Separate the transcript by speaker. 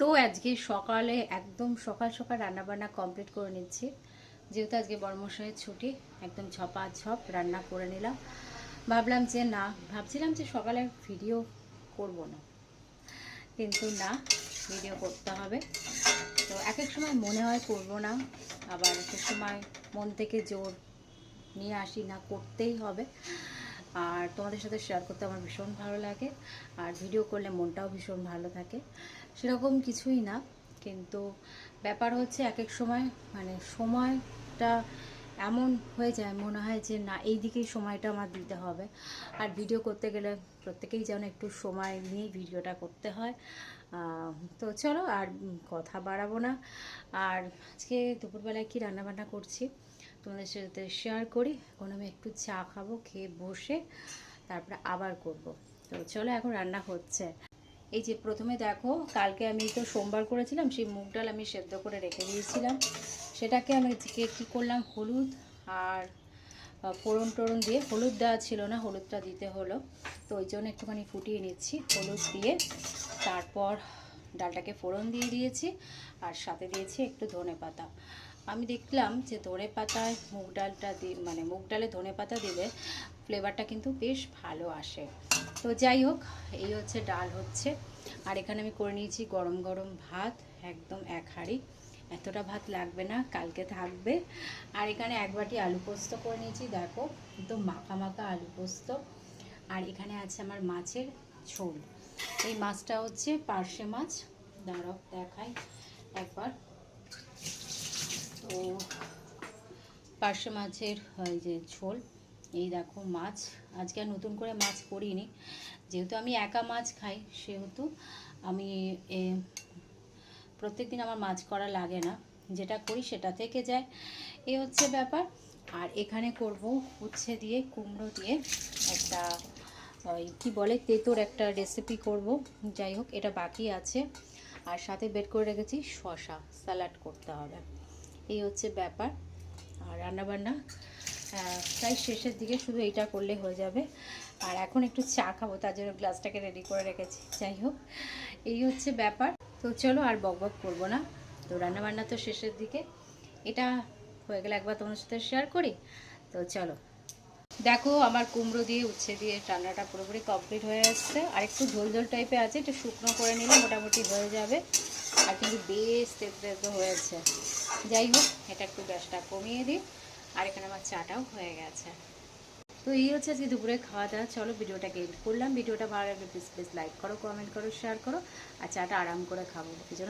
Speaker 1: তো আজকে সকালে একদম সকাল সকাল রান্নাবান্না কমপ্লিট করে নিচ্ছি, যেহেতু আজকে বড়মশাইয়ের ছুটি। একদম ঝপাঝপ রান্না করে নিলাম। ভাবছিলাম যে সকালে ভিডিও করব না, কিন্তু না, ভিডিও করতে হবে। তো এক এক সময় মনে হয় করব না, আবার এক এক সময় মন থেকে জোর নিয়ে আসি না, করতেই হবে। আর তোমাদের সাথে শেয়ার করতে আমার ভীষণ ভালো লাগে, আর ভিডিও করলে মনটাও ভীষণ ভালো থাকে। সেরকম কিছুই না, কিন্তু ব্যাপার হচ্ছে এক এক সময় মানে সময়টা এমন হয়ে যায়, মনে হয় যে না, এই দিকেই সময়টা আমার দিতে হবে। আর ভিডিও করতে গেলে প্রত্যেকেই যেন একটু সময় নিয়ে ভিডিওটা করতে হয়। তো চলো আর কথা বাড়াবো না। আর আজকে দুপুরবেলায় কি রান্নাবান্না করছি তোমাদের সাথে শেয়ার করি। এখন আমি একটু চা খাবো, খেয়ে বসে তারপরে আবার করব। তো চলো, এখন রান্না হচ্ছে। এই যে প্রথমে দেখো, কালকে আমি তো সোমবার করেছিলাম, সেই মুগ ডাল আমি সেদ্ধ করে রেখে দিয়েছিলাম। সেটাকে আমি কী করলাম, হলুদ আর ফোড়ন টোড়ন দিয়ে, হলুদ দেওয়া ছিল না, হলুদটা দিতে হলো, তো ওই জন্য একটুখানি ফুটিয়ে নিচ্ছি হলুদ দিয়ে। তারপর ডালটাকে ফোড়ন দিয়ে দিয়েছি, আর সাথে দিয়েছি একটু ধনে পাতা। আমি দেখলাম যে ধনে পাতায় মুগ ডালটা মানে মুগ ডালে ধনে পাতা দিলে ফ্লেভারটা কিন্তু বেশ ভালো আসে। তো যাই হোক, এই হচ্ছে ডাল হচ্ছে। আর এখানে আমি করে নিয়েছি গরম গরম ভাত, একদম এক হাঁড়ি। এতটা ভাত লাগবে না, কালকে থাকবে। আর এখানে এক বাটি আলু পোস্ত করে নিয়েছি, দেখো একদম মাখা মাখা আলু পোস্ত। আর এখানে আছে আমার মাছের ঝোল। এই মাছটা হচ্ছে পার্শে মাছ, দাঁড়াও দেখাই একবার। তো পার্শে মাছের এই যে ঝোল, এই দেখো মাছ। আজকে আর নতুন করে মাছ করিনি, যেহেতু আমি একা মাছ খাই, সেহেতু আমি প্রত্যেক দিন আমার মাছ করা লাগে না, যেটা করি সেটা থেকে যায়, এই হচ্ছে ব্যাপার। আর এখানে করব উচ্ছে দিয়ে কুমড়ো দিয়ে একটা ওই কী বলে তেঁতোর একটা রেসিপি করব। যাই হোক, এটা বাকি আছে। আর সাথে বের করে রেখেছি শসা, স্যালাড করতে হবে, এই হচ্ছে ব্যাপার। আর রান্নাবান্না প্রায় শেষের দিকে, শুধু এইটা করলে হয়ে যাবে। আর এখন একটু চা খাবো, তার জন্য গ্লাসটাকে রেডি করে রেখেছি। যাই হোক, এই হচ্ছে ব্যাপার। তো চলো আর বকবক করবো না, তো রান্নাবান্না তো শেষের দিকে, এটা হয়ে গেলে একবার তোমার সাথে শেয়ার করি। তো চলো, দেখো আমার কুমড়ো দিয়ে উচ্ছে দিয়ে রান্নাটা পুরোপুরি কমপ্লিট হয়ে আসছে। আর একটু ঝোল ঝোল টাইপে আছে, একটু শুকনো করে নিলে মোটামুটি হয়ে যাবে। আর কিন্তু বেশ তেতো হয়েছে। যাই হোক, এটা একটু গ্যাসটা কমিয়ে দিই। আর এখানে আমার চাটাও হয়ে গেছে। তো এই হচ্ছে আজকে দুপুরে খাওয়া দাওয়া। চলো, ভিডিওটাকে এডিট করলাম। ভিডিওটা ভালো লাগলে প্লিজ প্লিজ লাইক করো, কমেন্ট করো, শেয়ার করো। আর চাটা আরাম করে খাবো।